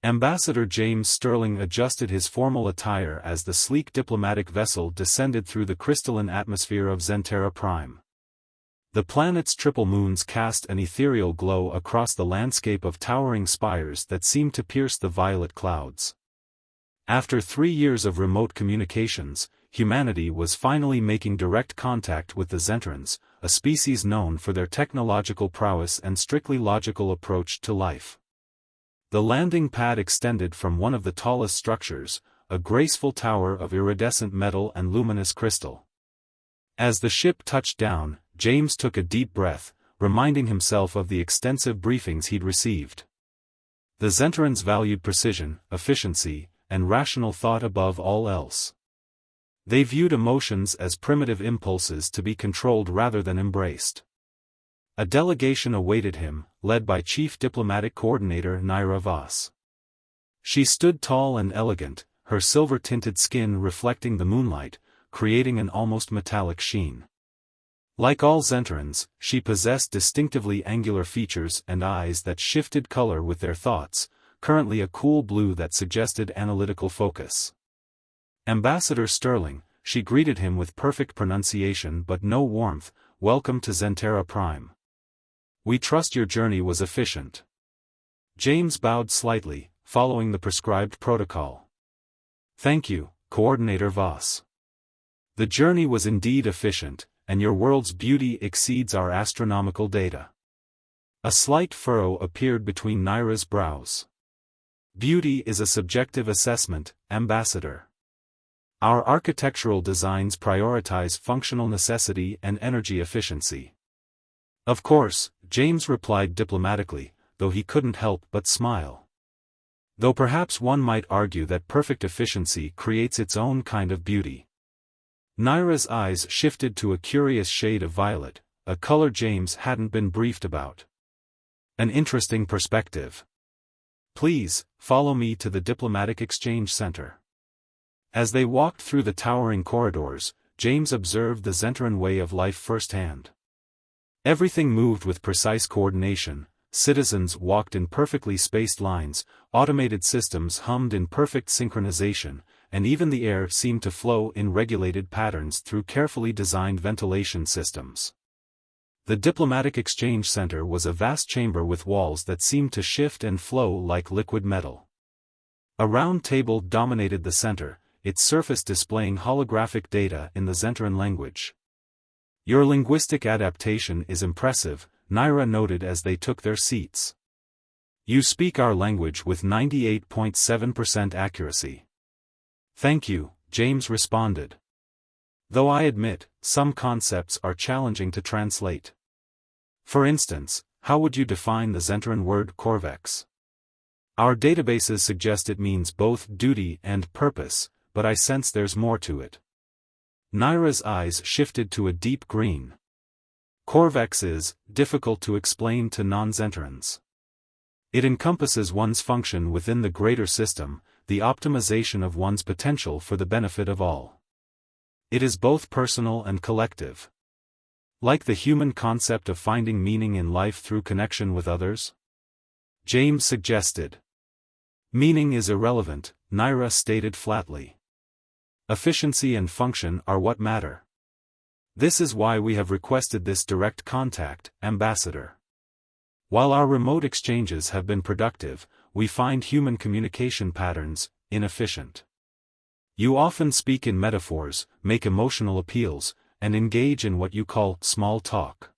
Ambassador James Sterling adjusted his formal attire as the sleek diplomatic vessel descended through the crystalline atmosphere of Zentera Prime. The planet's triple moons cast an ethereal glow across the landscape of towering spires that seemed to pierce the violet clouds. After 3 years of remote communications, humanity was finally making direct contact with the Zentrans, a species known for their technological prowess and strictly logical approach to life. The landing pad extended from one of the tallest structures, a graceful tower of iridescent metal and luminous crystal. As the ship touched down, James took a deep breath, reminding himself of the extensive briefings he'd received. The Zentrans valued precision, efficiency, and rational thought above all else. They viewed emotions as primitive impulses to be controlled rather than embraced. A delegation awaited him, led by Chief Diplomatic Coordinator Naira Voss. She stood tall and elegant, her silver-tinted skin reflecting the moonlight, creating an almost metallic sheen. Like all Zentrans, she possessed distinctively angular features and eyes that shifted color with their thoughts, currently a cool blue that suggested analytical focus. Ambassador Sterling, she greeted him with perfect pronunciation but no warmth, "Welcome to Zentera Prime. We trust your journey was efficient." James bowed slightly, following the prescribed protocol. "Thank you, Coordinator Voss. The journey was indeed efficient, and your world's beauty exceeds our astronomical data." A slight furrow appeared between Naira's brows. "Beauty is a subjective assessment, Ambassador. Our architectural designs prioritize functional necessity and energy efficiency." "Of course," James replied diplomatically, though he couldn't help but smile. Though perhaps one might argue that perfect efficiency creates its own kind of beauty. Naira's eyes shifted to a curious shade of violet, a color James hadn't been briefed about. "An interesting perspective. Please, follow me to the Diplomatic Exchange Center." As they walked through the towering corridors, James observed the Zentran way of life firsthand. Everything moved with precise coordination, citizens walked in perfectly spaced lines, automated systems hummed in perfect synchronization, and even the air seemed to flow in regulated patterns through carefully designed ventilation systems. The Diplomatic Exchange Center was a vast chamber with walls that seemed to shift and flow like liquid metal. A round table dominated the center, its surface displaying holographic data in the Zentran language. "Your linguistic adaptation is impressive," Naira noted as they took their seats. "You speak our language with 98.7% accuracy." "Thank you," James responded. "Though I admit, some concepts are challenging to translate. For instance, how would you define the Zentran word Corvex? Our databases suggest it means both duty and purpose, but I sense there's more to it." Naira's eyes shifted to a deep green. "Corvex is difficult to explain to non-Zentrans. It encompasses one's function within the greater system, the optimization of one's potential for the benefit of all. It is both personal and collective. Like the human concept of finding meaning in life through connection with others?" James suggested. "Meaning is irrelevant," Naira stated flatly. "Efficiency and function are what matter. This is why we have requested this direct contact, Ambassador. While our remote exchanges have been productive, we find human communication patterns inefficient. You often speak in metaphors, make emotional appeals, and engage in what you call small talk."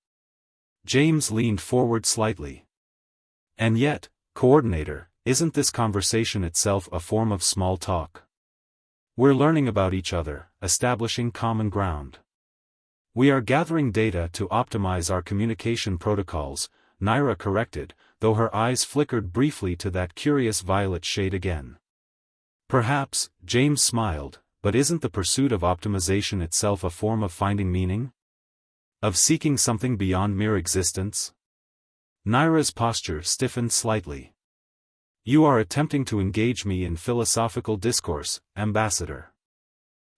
James leaned forward slightly. "And yet, Coordinator, isn't this conversation itself a form of small talk? We're learning about each other, establishing common ground. We are gathering data to optimize our communication protocols," Naira corrected, though her eyes flickered briefly to that curious violet shade again. "Perhaps," James smiled, "but isn't the pursuit of optimization itself a form of finding meaning? Of seeking something beyond mere existence?" Naira's posture stiffened slightly. "You are attempting to engage me in philosophical discourse, Ambassador.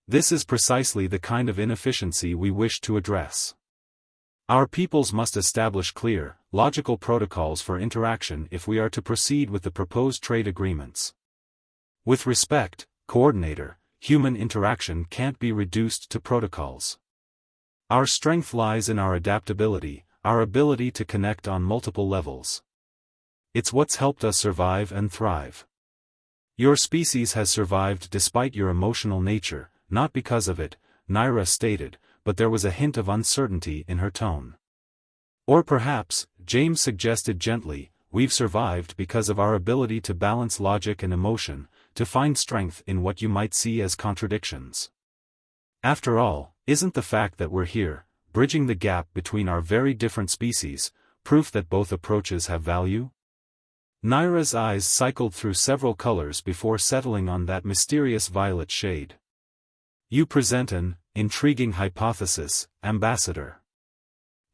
This is precisely the kind of inefficiency we wish to address. Our peoples must establish clear, logical protocols for interaction if we are to proceed with the proposed trade agreements. With respect, Coordinator, human interaction can't be reduced to protocols. Our strength lies in our adaptability, our ability to connect on multiple levels. It's what's helped us survive and thrive. Your species has survived despite your emotional nature, not because of it, Naira stated, but there was a hint of uncertainty in her tone. Or perhaps, James suggested gently, we've survived because of our ability to balance logic and emotion, to find strength in what you might see as contradictions. After all, isn't the fact that we're here, bridging the gap between our very different species, proof that both approaches have value? Naira's eyes cycled through several colors before settling on that mysterious violet shade. You present an intriguing hypothesis, Ambassador.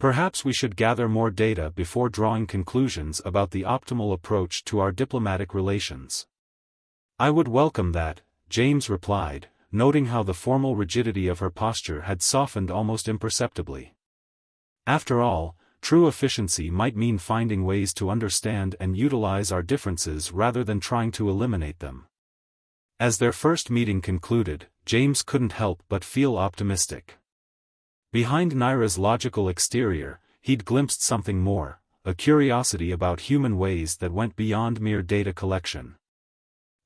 Perhaps we should gather more data before drawing conclusions about the optimal approach to our diplomatic relations. I would welcome that, James replied, noting how the formal rigidity of her posture had softened almost imperceptibly. After all, true efficiency might mean finding ways to understand and utilize our differences rather than trying to eliminate them. As their first meeting concluded, James couldn't help but feel optimistic. Behind Naira's logical exterior, he'd glimpsed something more, a curiosity about human ways that went beyond mere data collection.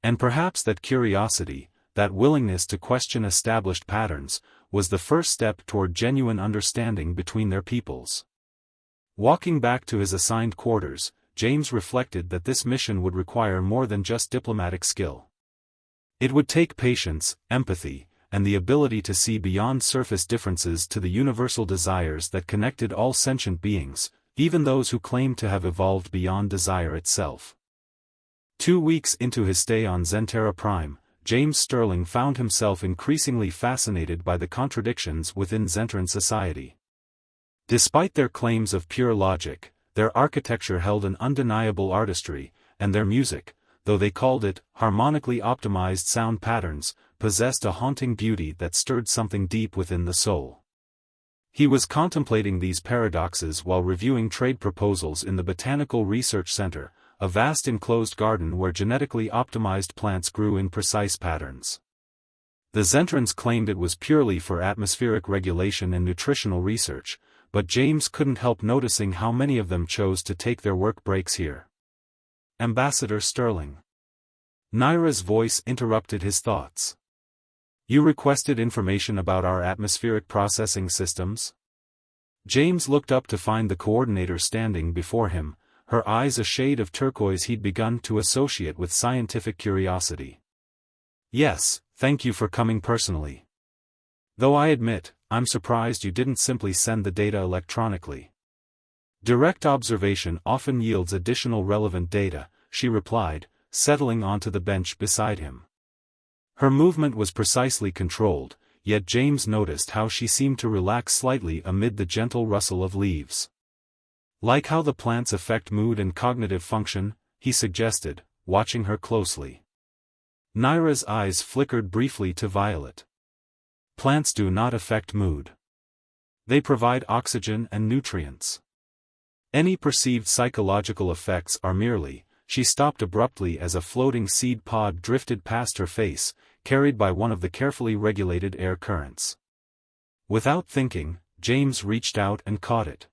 And perhaps that curiosity, that willingness to question established patterns, was the first step toward genuine understanding between their peoples. Walking back to his assigned quarters, James reflected that this mission would require more than just diplomatic skill. It would take patience, empathy, and the ability to see beyond surface differences to the universal desires that connected all sentient beings, even those who claimed to have evolved beyond desire itself. 2 weeks into his stay on Zentera Prime, James Sterling found himself increasingly fascinated by the contradictions within Zentran society. Despite their claims of pure logic, their architecture held an undeniable artistry, and their music, though they called it harmonically optimized sound patterns, possessed a haunting beauty that stirred something deep within the soul. He was contemplating these paradoxes while reviewing trade proposals in the Botanical Research Center, a vast enclosed garden where genetically optimized plants grew in precise patterns. The Zentrans claimed it was purely for atmospheric regulation and nutritional research, but James couldn't help noticing how many of them chose to take their work breaks here. Ambassador Sterling. Naira's voice interrupted his thoughts. You requested information about our atmospheric processing systems? James looked up to find the coordinator standing before him, her eyes a shade of turquoise he'd begun to associate with scientific curiosity. Yes, thank you for coming personally. Though I admit, I'm surprised you didn't simply send the data electronically. Direct observation often yields additional relevant data, she replied, settling onto the bench beside him. Her movement was precisely controlled, yet James noticed how she seemed to relax slightly amid the gentle rustle of leaves. Like how the plants affect mood and cognitive function, he suggested, watching her closely. Naira's eyes flickered briefly to violet. Plants do not affect mood. They provide oxygen and nutrients. Any perceived psychological effects are merely. She stopped abruptly as a floating seed pod drifted past her face, carried by one of the carefully regulated air currents. Without thinking, James reached out and caught it.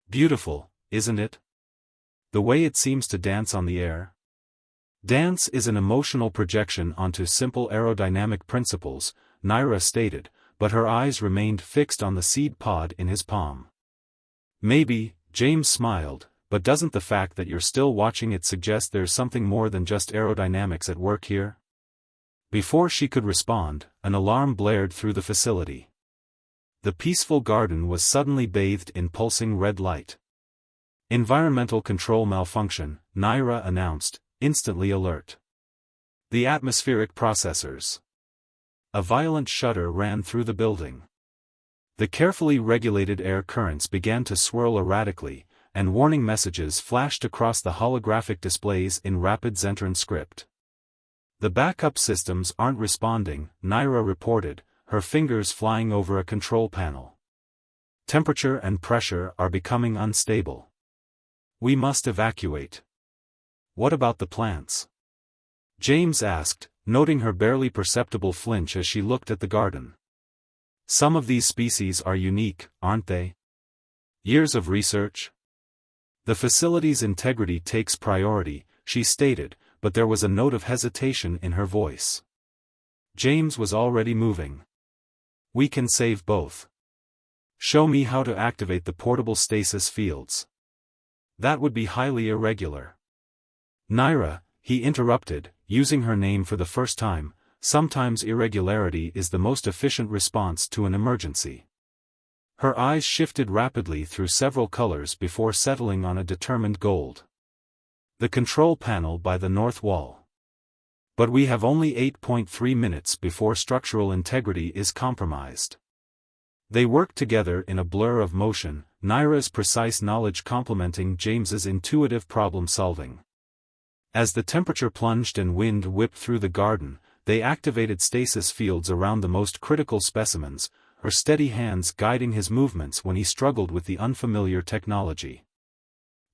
Beautiful, isn't it? The way it seems to dance on the air. Dance is an emotional projection onto simple aerodynamic principles, Naira stated, but her eyes remained fixed on the seed pod in his palm. Maybe, James smiled, but doesn't the fact that you're still watching it suggest there's something more than just aerodynamics at work here? Before she could respond, an alarm blared through the facility. The peaceful garden was suddenly bathed in pulsing red light. Environmental control malfunction, Naira announced, instantly alert. The atmospheric processors. A violent shudder ran through the building. The carefully regulated air currents began to swirl erratically, and warning messages flashed across the holographic displays in rapid Zentran script. The backup systems aren't responding, Naira reported, her fingers flying over a control panel. Temperature and pressure are becoming unstable. We must evacuate. What about the plants? James asked, noting her barely perceptible flinch as she looked at the garden. Some of these species are unique, aren't they? Years of research? The facility's integrity takes priority, she stated, but there was a note of hesitation in her voice. James was already moving. We can save both. Show me how to activate the portable stasis fields. That would be highly irregular. Naira, he interrupted, using her name for the first time. Sometimes irregularity is the most efficient response to an emergency. Her eyes shifted rapidly through several colors before settling on a determined gold. The control panel by the north wall. But we have only 8.3 minutes before structural integrity is compromised. They worked together in a blur of motion, Naira's precise knowledge complementing James's intuitive problem-solving. As the temperature plunged and wind whipped through the garden, they activated stasis fields around the most critical specimens, her steady hands guiding his movements when he struggled with the unfamiliar technology.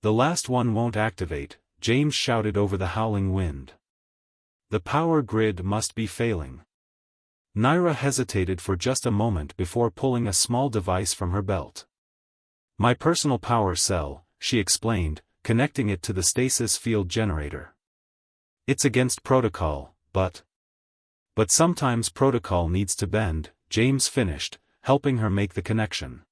The last one won't activate, James shouted over the howling wind. The power grid must be failing. Naira hesitated for just a moment before pulling a small device from her belt. My personal power cell, she explained, connecting it to the stasis field generator. It's against protocol, but sometimes protocol needs to bend, James finished, helping her make the connection.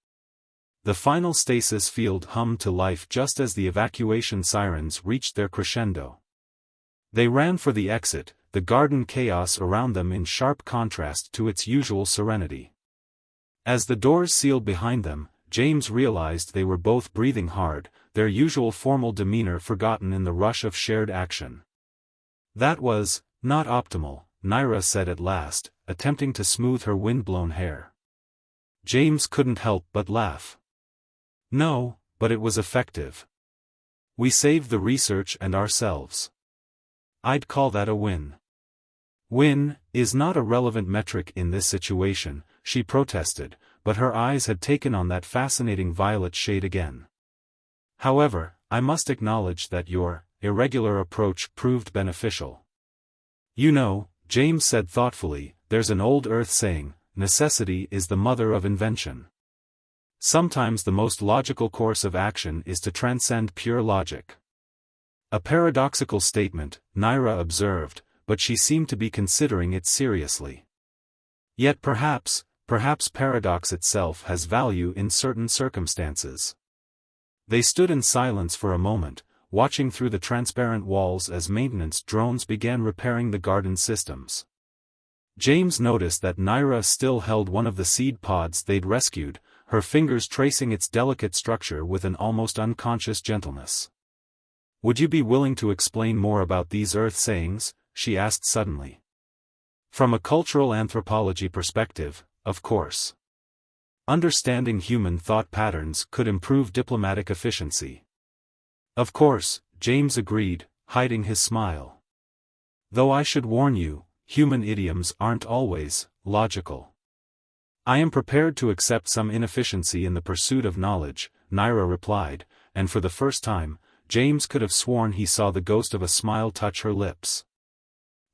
The final stasis field hummed to life just as the evacuation sirens reached their crescendo. They ran for the exit, the garden chaos around them in sharp contrast to its usual serenity. As the doors sealed behind them, James realized they were both breathing hard, their usual formal demeanor forgotten in the rush of shared action. That was not optimal, Naira said at last, attempting to smooth her wind-blown hair. James couldn't help but laugh. No, but it was effective. We saved the research and ourselves. I'd call that a win. Win is not a relevant metric in this situation, she protested, but her eyes had taken on that fascinating violet shade again. However, I must acknowledge that your irregular approach proved beneficial. You know, James said thoughtfully, there's an old Earth saying, necessity is the mother of invention. Sometimes the most logical course of action is to transcend pure logic. A paradoxical statement, Naira observed, but she seemed to be considering it seriously. Yet perhaps paradox itself has value in certain circumstances. They stood in silence for a moment, watching through the transparent walls as maintenance drones began repairing the garden systems. James noticed that Naira still held one of the seed pods they'd rescued, her fingers tracing its delicate structure with an almost unconscious gentleness. Would you be willing to explain more about these Earth sayings? She asked suddenly. From a cultural anthropology perspective, of course. Understanding human thought patterns could improve diplomatic efficiency. Of course, James agreed, hiding his smile. Though I should warn you, human idioms aren't always logical. I am prepared to accept some inefficiency in the pursuit of knowledge, Naira replied, and for the first time, James could have sworn he saw the ghost of a smile touch her lips.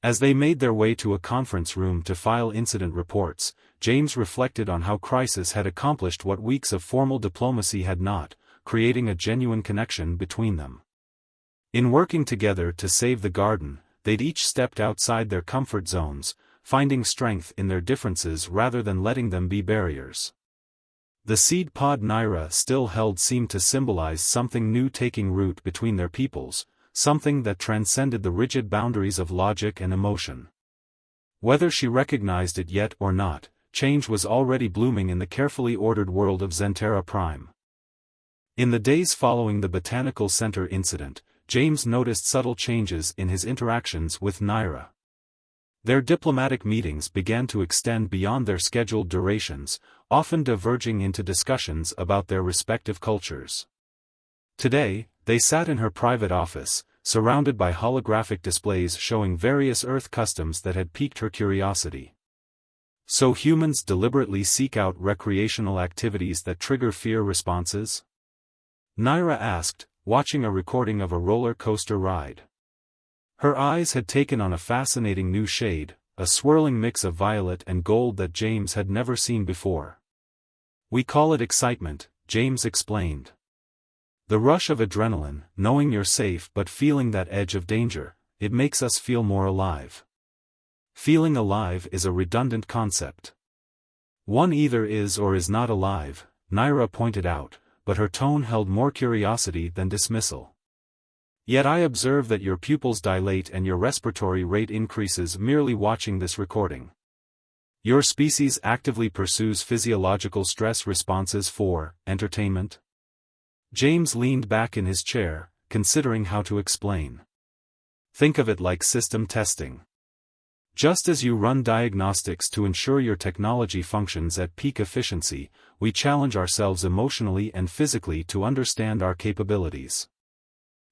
As they made their way to a conference room to file incident reports, James reflected on how Crisis had accomplished what weeks of formal diplomacy had not, creating a genuine connection between them. In working together to save the garden, they'd each stepped outside their comfort zones, finding strength in their differences rather than letting them be barriers. The seed pod Naira still held seemed to symbolize something new taking root between their peoples, something that transcended the rigid boundaries of logic and emotion. Whether she recognized it yet or not, change was already blooming in the carefully ordered world of Zentera Prime. In the days following the Botanical Center incident, James noticed subtle changes in his interactions with Naira. Their diplomatic meetings began to extend beyond their scheduled durations, often diverging into discussions about their respective cultures. Today, they sat in her private office, surrounded by holographic displays showing various Earth customs that had piqued her curiosity. So humans deliberately seek out recreational activities that trigger fear responses? Naira asked, watching a recording of a roller coaster ride. Her eyes had taken on a fascinating new shade, a swirling mix of violet and gold that James had never seen before. We call it excitement, James explained. The rush of adrenaline, knowing you're safe but feeling that edge of danger, it makes us feel more alive. Feeling alive is a redundant concept. One either is or is not alive, Naira pointed out, but her tone held more curiosity than dismissal. Yet I observe that your pupils dilate and your respiratory rate increases merely watching this recording. Your species actively pursues physiological stress responses for entertainment? James leaned back in his chair, considering how to explain. Think of it like system testing. Just as you run diagnostics to ensure your technology functions at peak efficiency, we challenge ourselves emotionally and physically to understand our capabilities.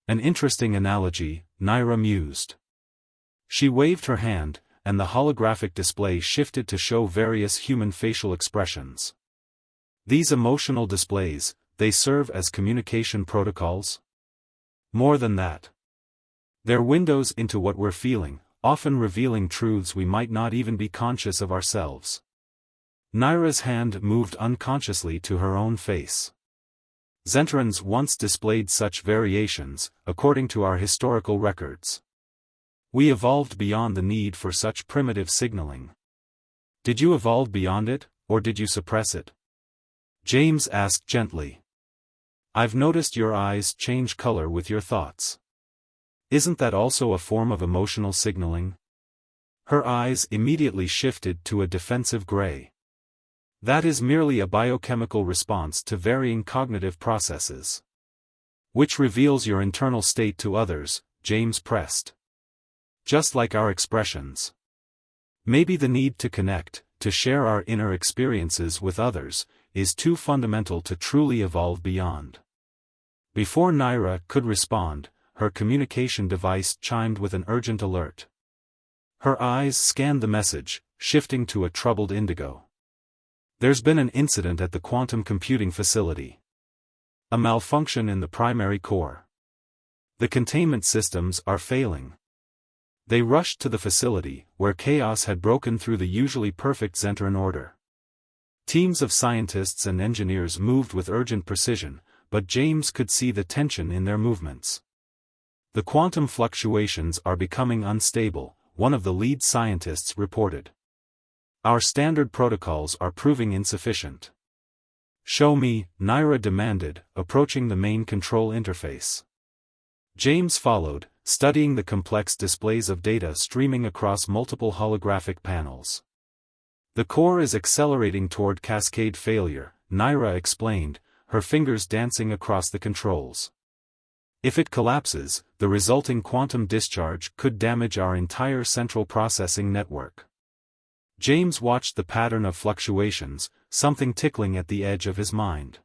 An interesting analogy, Naira mused. She waved her hand, and the holographic display shifted to show various human facial expressions. These emotional displays, they serve as communication protocols? More than that. They're windows into what we're feeling, often revealing truths we might not even be conscious of ourselves. Naira's hand moved unconsciously to her own face. Zentrans once displayed such variations, according to our historical records. We evolved beyond the need for such primitive signaling. Did you evolve beyond it, or did you suppress it? James asked gently. I've noticed your eyes change color with your thoughts. Isn't that also a form of emotional signaling? Her eyes immediately shifted to a defensive gray. That is merely a biochemical response to varying cognitive processes. Which reveals your internal state to others, James pressed. Just like our expressions. Maybe the need to connect, to share our inner experiences with others, is too fundamental to truly evolve beyond. Before Naira could respond, her communication device chimed with an urgent alert. Her eyes scanned the message, shifting to a troubled indigo. There's been an incident at the quantum computing facility. A malfunction in the primary core. The containment systems are failing. They rushed to the facility, where chaos had broken through the usually perfect Zentran order. Teams of scientists and engineers moved with urgent precision, but James could see the tension in their movements. The quantum fluctuations are becoming unstable, one of the lead scientists reported. Our standard protocols are proving insufficient. Show me, Naira demanded, approaching the main control interface. James followed, studying the complex displays of data streaming across multiple holographic panels. The core is accelerating toward cascade failure, Naira explained, her fingers dancing across the controls. If it collapses, the resulting quantum discharge could damage our entire central processing network. James watched the pattern of fluctuations, something tickling at the edge of his mind.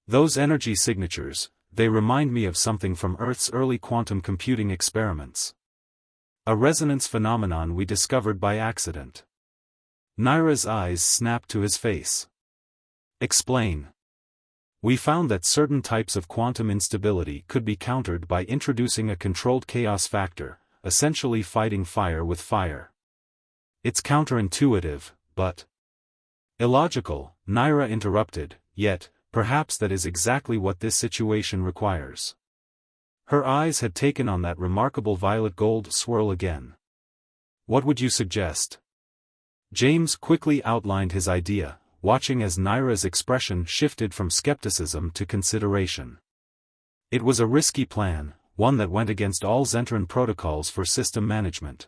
Those energy signatures, they remind me of something from Earth's early quantum computing experiments. A resonance phenomenon we discovered by accident. Naira's eyes snapped to his face. Explain. We found that certain types of quantum instability could be countered by introducing a controlled chaos factor, essentially fighting fire with fire. It's counterintuitive, but illogical, Naira interrupted, yet, perhaps that is exactly what this situation requires. Her eyes had taken on that remarkable violet-gold swirl again. What would you suggest? James quickly outlined his idea, watching as Naira's expression shifted from skepticism to consideration. It was a risky plan, one that went against all Zentran protocols for system management.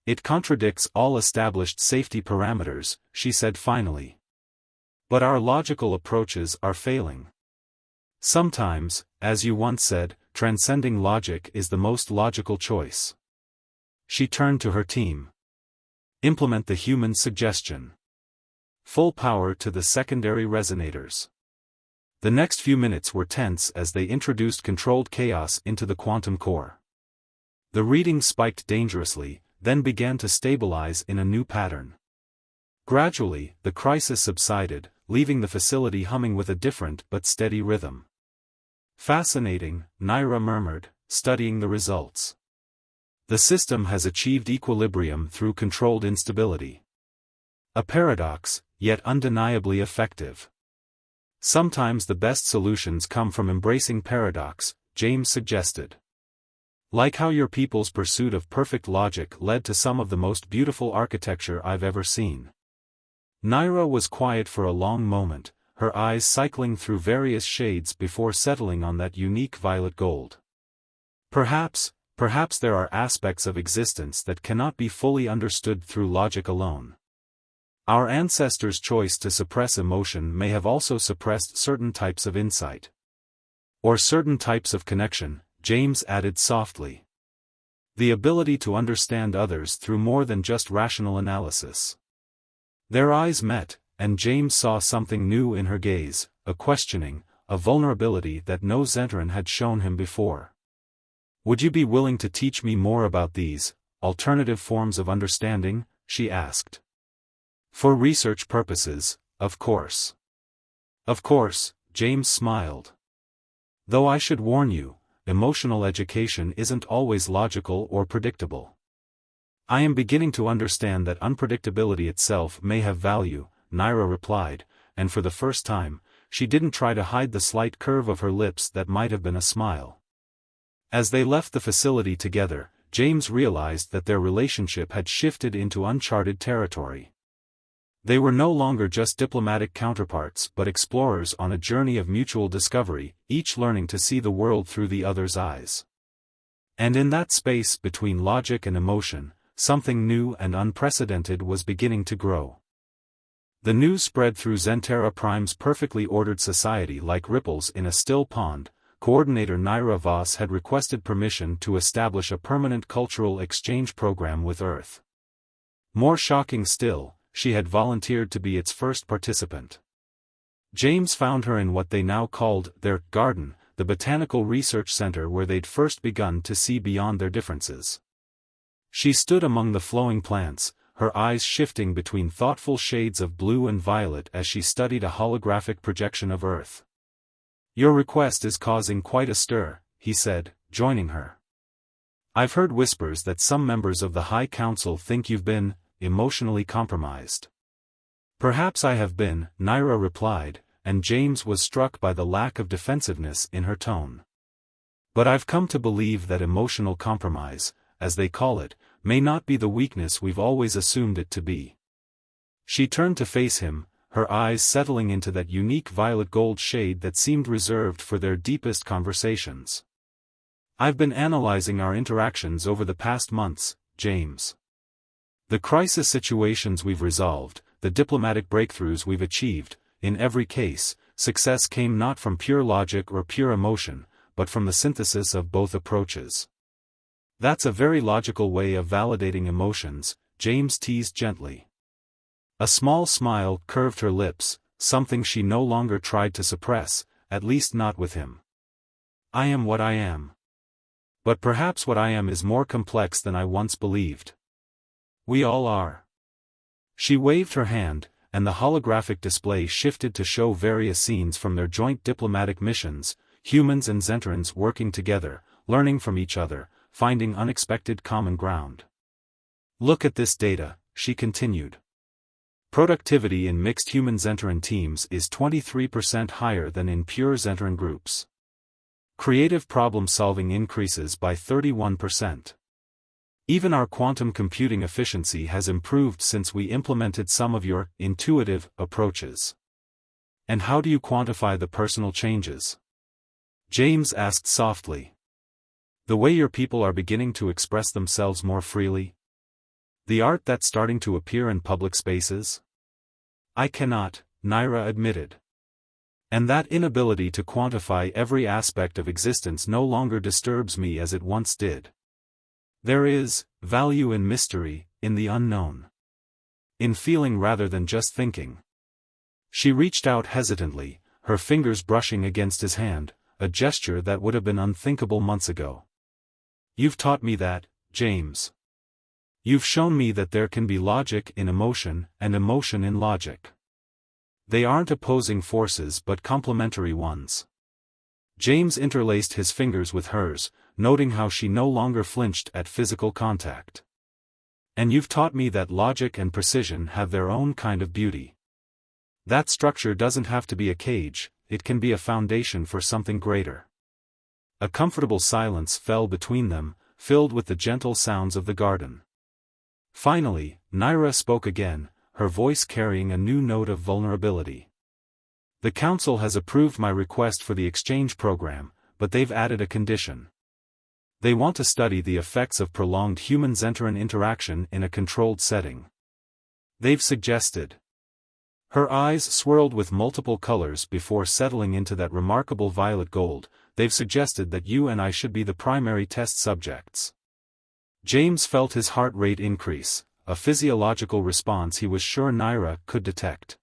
It contradicts all established safety parameters, she said finally. But our logical approaches are failing. Sometimes, as you once said, transcending logic is the most logical choice. She turned to her team. Implement the human suggestion. Full power to the secondary resonators. The next few minutes were tense as they introduced controlled chaos into the quantum core. The reading spiked dangerously, then began to stabilize in a new pattern. Gradually, the crisis subsided, leaving the facility humming with a different but steady rhythm. Fascinating, Naira murmured, studying the results. The system has achieved equilibrium through controlled instability. A paradox, yet undeniably effective. Sometimes the best solutions come from embracing paradox, James suggested. Like how your people's pursuit of perfect logic led to some of the most beautiful architecture I've ever seen. Naira was quiet for a long moment, her eyes cycling through various shades before settling on that unique violet gold. Perhaps there are aspects of existence that cannot be fully understood through logic alone. Our ancestors' choice to suppress emotion may have also suppressed certain types of insight. Or certain types of connection, James added softly. The ability to understand others through more than just rational analysis. Their eyes met, and James saw something new in her gaze, a questioning, a vulnerability that no Zentaran had shown him before. Would you be willing to teach me more about these alternative forms of understanding? She asked. For research purposes, of course. Of course, James smiled. Though I should warn you, emotional education isn't always logical or predictable. I am beginning to understand that unpredictability itself may have value, Naira replied, and for the first time, she didn't try to hide the slight curve of her lips that might have been a smile. As they left the facility together, James realized that their relationship had shifted into uncharted territory. They were no longer just diplomatic counterparts but explorers on a journey of mutual discovery, each learning to see the world through the other's eyes. And in that space between logic and emotion, something new and unprecedented was beginning to grow. The news spread through Zentera Prime's perfectly ordered society like ripples in a still pond. Coordinator Naira Voss had requested permission to establish a permanent cultural exchange program with Earth. More shocking still, she had volunteered to be its first participant. James found her in what they now called their garden, the botanical research center where they'd first begun to see beyond their differences. She stood among the flowing plants, her eyes shifting between thoughtful shades of blue and violet as she studied a holographic projection of Earth. Your request is causing quite a stir, he said, joining her. I've heard whispers that some members of the High Council think you've been emotionally compromised. Perhaps I have been, Naira replied, and James was struck by the lack of defensiveness in her tone. But I've come to believe that emotional compromise, as they call it, may not be the weakness we've always assumed it to be. She turned to face him, her eyes settling into that unique violet gold shade that seemed reserved for their deepest conversations. I've been analyzing our interactions over the past months, James. The crisis situations we've resolved, the diplomatic breakthroughs we've achieved, in every case, success came not from pure logic or pure emotion, but from the synthesis of both approaches. That's a very logical way of validating emotions, James teased gently. A small smile curved her lips, something she no longer tried to suppress, at least not with him. I am what I am. But perhaps what I am is more complex than I once believed. We all are. She waved her hand, and the holographic display shifted to show various scenes from their joint diplomatic missions, humans and Zentarans working together, learning from each other, finding unexpected common ground. Look at this data, she continued. Productivity in mixed human-Zentaran teams is 23% higher than in pure Zentaran groups. Creative problem-solving increases by 31%. Even our quantum computing efficiency has improved since we implemented some of your intuitive approaches. And how do you quantify the personal changes? James asked softly. The way your people are beginning to express themselves more freely? The art that's starting to appear in public spaces? I cannot, Naira admitted. And that inability to quantify every aspect of existence no longer disturbs me as it once did. There is value in mystery, in the unknown. In feeling rather than just thinking. She reached out hesitantly, her fingers brushing against his hand, a gesture that would have been unthinkable months ago. You've taught me that, James. You've shown me that there can be logic in emotion and emotion in logic. They aren't opposing forces but complementary ones. James interlaced his fingers with hers, noting how she no longer flinched at physical contact. And you've taught me that logic and precision have their own kind of beauty. That structure doesn't have to be a cage, it can be a foundation for something greater. A comfortable silence fell between them, filled with the gentle sounds of the garden. Finally, Naira spoke again, her voice carrying a new note of vulnerability. The council has approved my request for the exchange program, but they've added a condition. They want to study the effects of prolonged human-Zentaran interaction in a controlled setting. They've suggested. Her eyes swirled with multiple colors before settling into that remarkable violet gold. They've suggested that you and I should be the primary test subjects. James felt his heart rate increase, a physiological response he was sure Naira could detect.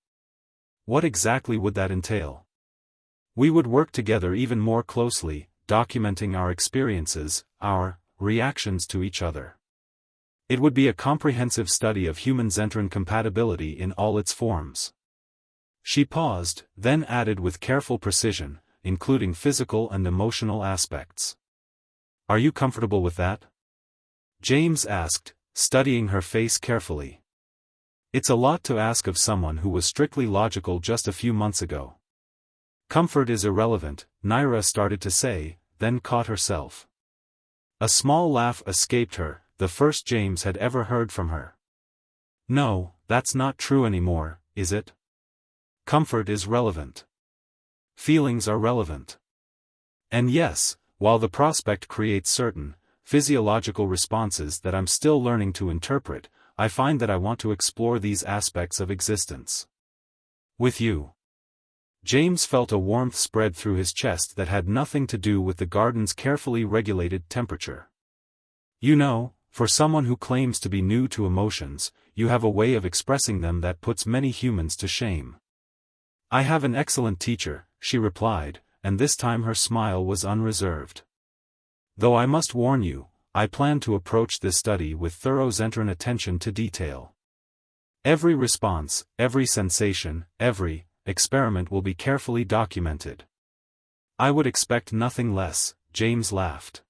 What exactly would that entail? We would work together even more closely, documenting our experiences, our reactions to each other. It would be a comprehensive study of human-Zentaran compatibility in all its forms. She paused, then added with careful precision, including physical and emotional aspects. Are you comfortable with that? James asked, studying her face carefully. It's a lot to ask of someone who was strictly logical just a few months ago. Comfort is irrelevant, Naira started to say, then caught herself. A small laugh escaped her, the first James had ever heard from her. No, that's not true anymore, is it? Comfort is relevant. Feelings are relevant. And yes, while the prospect creates certain, physiological responses that I'm still learning to interpret, I find that I want to explore these aspects of existence. With you. James felt a warmth spread through his chest that had nothing to do with the garden's carefully regulated temperature. You know, for someone who claims to be new to emotions, you have a way of expressing them that puts many humans to shame. I have an excellent teacher, she replied, and this time her smile was unreserved. Though I must warn you, I plan to approach this study with thorough Zentaran attention to detail. Every response, every sensation, every experiment will be carefully documented. I would expect nothing less, James laughed.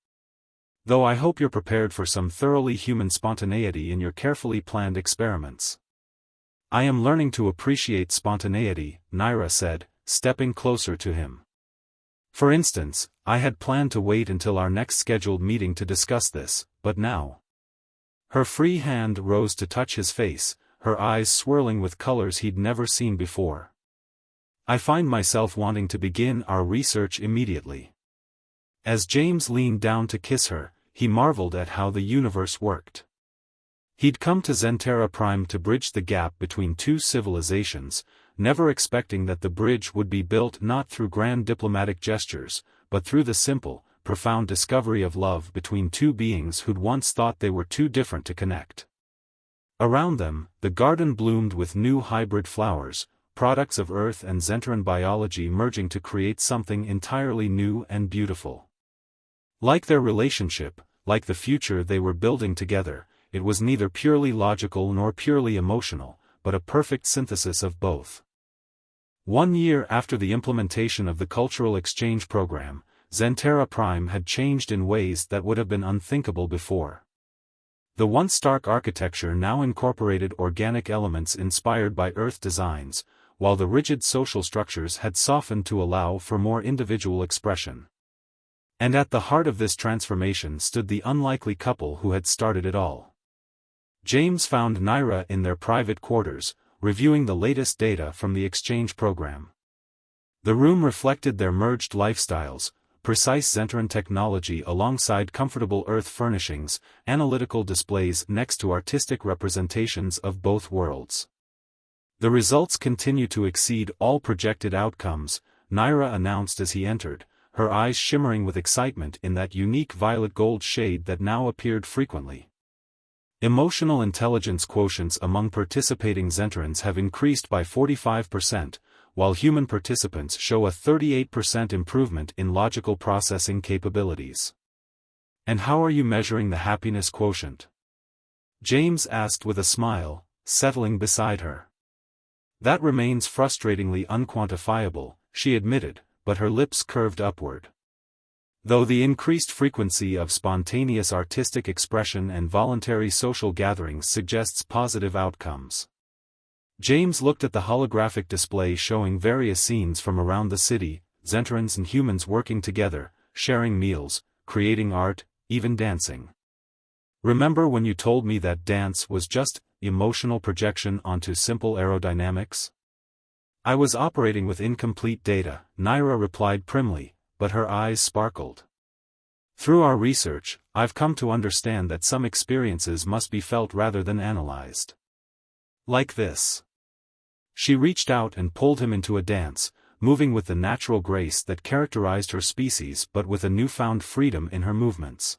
Though I hope you're prepared for some thoroughly human spontaneity in your carefully planned experiments. I am learning to appreciate spontaneity, Naira said, stepping closer to him. For instance, I had planned to wait until our next scheduled meeting to discuss this, but now. Her free hand rose to touch his face, her eyes swirling with colors he'd never seen before. I find myself wanting to begin our research immediately. As James leaned down to kiss her, he marveled at how the universe worked. He'd come to Zentera Prime to bridge the gap between two civilizations, never expecting that the bridge would be built not through grand diplomatic gestures, but through the simple, profound discovery of love between two beings who'd once thought they were too different to connect. Around them, the garden bloomed with new hybrid flowers, products of Earth and Zentaran biology merging to create something entirely new and beautiful. Like their relationship, like the future they were building together, it was neither purely logical nor purely emotional, but a perfect synthesis of both. 1 year after the implementation of the cultural exchange program, Zentera Prime had changed in ways that would have been unthinkable before. The once stark architecture now incorporated organic elements inspired by Earth designs, while the rigid social structures had softened to allow for more individual expression. And at the heart of this transformation stood the unlikely couple who had started it all. James found Naira in their private quarters, reviewing the latest data from the exchange program. The room reflected their merged lifestyles, precise Zentaran technology alongside comfortable Earth furnishings, analytical displays next to artistic representations of both worlds. The results continue to exceed all projected outcomes, Naira announced as he entered, her eyes shimmering with excitement in that unique violet gold shade that now appeared frequently. Emotional intelligence quotients among participating Zentarans have increased by 45%, while human participants show a 38% improvement in logical processing capabilities. And how are you measuring the happiness quotient? James asked with a smile, settling beside her. That remains frustratingly unquantifiable, she admitted, but her lips curved upward. Though the increased frequency of spontaneous artistic expression and voluntary social gatherings suggests positive outcomes. James looked at the holographic display showing various scenes from around the city, Zentarans and humans working together, sharing meals, creating art, even dancing. Remember when you told me that dance was just emotional projection onto simple aerodynamics? I was operating with incomplete data, Naira replied primly, but her eyes sparkled. Through our research, I've come to understand that some experiences must be felt rather than analyzed. Like this. She reached out and pulled him into a dance, moving with the natural grace that characterized her species but with a newfound freedom in her movements.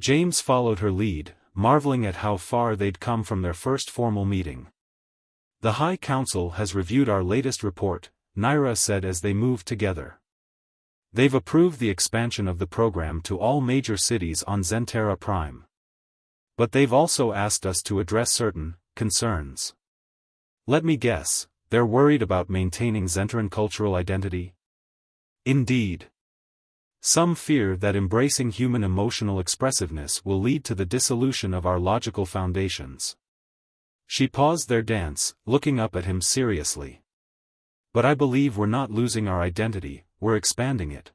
James followed her lead, marveling at how far they'd come from their first formal meeting. The High Council has reviewed our latest report, Naira said as they moved together. They've approved the expansion of the program to all major cities on Zentera Prime. But they've also asked us to address certain concerns. Let me guess, they're worried about maintaining Zentaran cultural identity? Indeed. Some fear that embracing human emotional expressiveness will lead to the dissolution of our logical foundations. She paused their dance, looking up at him seriously. But I believe we're not losing our identity, we're expanding it.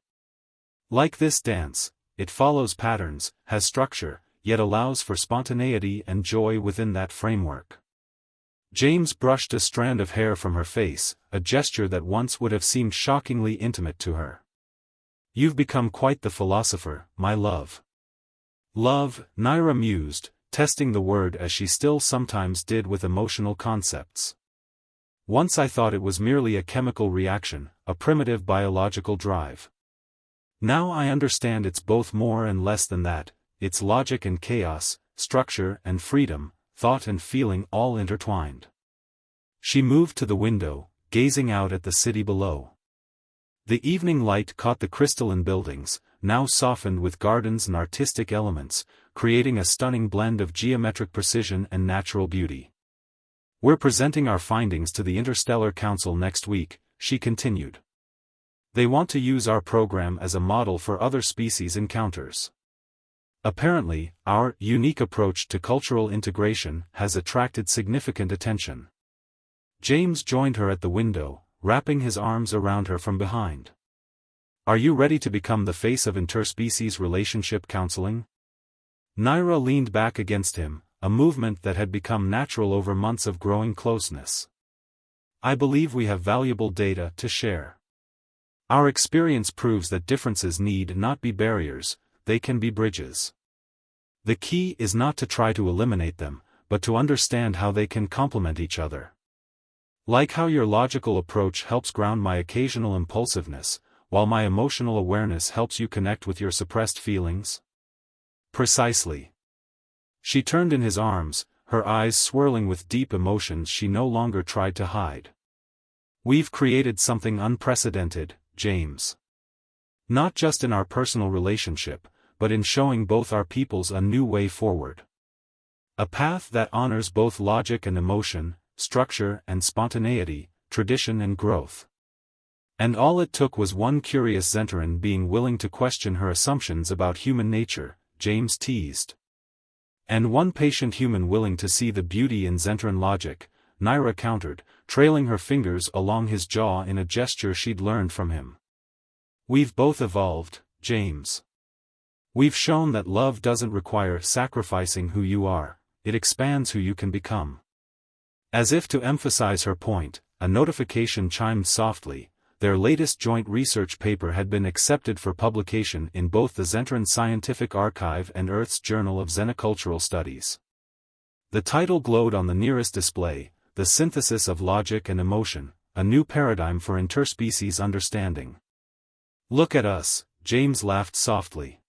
Like this dance, it follows patterns, has structure, yet allows for spontaneity and joy within that framework. James brushed a strand of hair from her face, a gesture that once would have seemed shockingly intimate to her. You've become quite the philosopher, my love. Love, Naira mused, testing the word as she still sometimes did with emotional concepts. Once I thought it was merely a chemical reaction, a primitive biological drive. Now I understand it's both more and less than that, it's logic and chaos, structure and freedom, thought and feeling all intertwined. She moved to the window, gazing out at the city below. The evening light caught the crystalline buildings, now softened with gardens and artistic elements, creating a stunning blend of geometric precision and natural beauty. We're presenting our findings to the Interstellar Council next week, she continued. They want to use our program as a model for other species encounters. Apparently, our unique approach to cultural integration has attracted significant attention. James joined her at the window, wrapping his arms around her from behind. Are you ready to become the face of interspecies relationship counseling? Naira leaned back against him, a movement that had become natural over months of growing closeness. I believe we have valuable data to share. Our experience proves that differences need not be barriers, they can be bridges. The key is not to try to eliminate them, but to understand how they can complement each other. Like how your logical approach helps ground my occasional impulsiveness, while my emotional awareness helps you connect with your suppressed feelings? Precisely. She turned in his arms, her eyes swirling with deep emotions she no longer tried to hide. We've created something unprecedented, James. Not just in our personal relationship, but in showing both our peoples a new way forward. A path that honors both logic and emotion, structure and spontaneity, tradition and growth. And all it took was one curious Zentaran being willing to question her assumptions about human nature, James teased. And one patient human willing to see the beauty in Zentaran logic, Naira countered, trailing her fingers along his jaw in a gesture she'd learned from him. We've both evolved, James. We've shown that love doesn't require sacrificing who you are, it expands who you can become. As if to emphasize her point, a notification chimed softly. Their latest joint research paper had been accepted for publication in both the Zentaran Scientific Archive and Earth's Journal of Xenocultural Studies. The title glowed on the nearest display, The Synthesis of Logic and Emotion, a New Paradigm for Interspecies Understanding. Look at us, James laughed softly.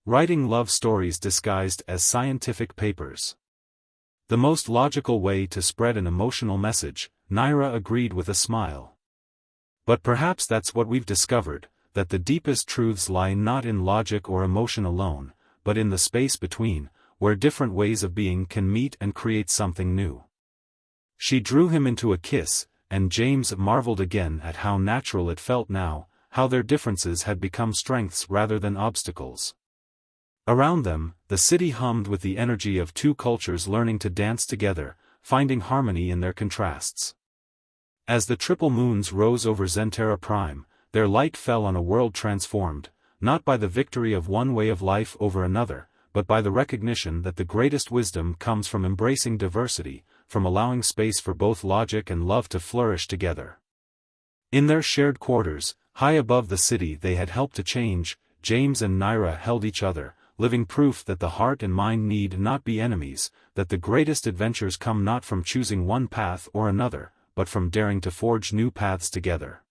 Writing love stories disguised as scientific papers. The most logical way to spread an emotional message, Naira agreed with a smile. But perhaps that's what we've discovered, that the deepest truths lie not in logic or emotion alone, but in the space between, where different ways of being can meet and create something new. She drew him into a kiss, and James marveled again at how natural it felt now, how their differences had become strengths rather than obstacles. Around them, the city hummed with the energy of two cultures learning to dance together, finding harmony in their contrasts. As the triple moons rose over Zentera Prime, their light fell on a world transformed, not by the victory of one way of life over another, but by the recognition that the greatest wisdom comes from embracing diversity, from allowing space for both logic and love to flourish together. In their shared quarters, high above the city they had helped to change, James and Naira held each other, living proof that the heart and mind need not be enemies, that the greatest adventures come not from choosing one path or another, but from daring to forge new paths together.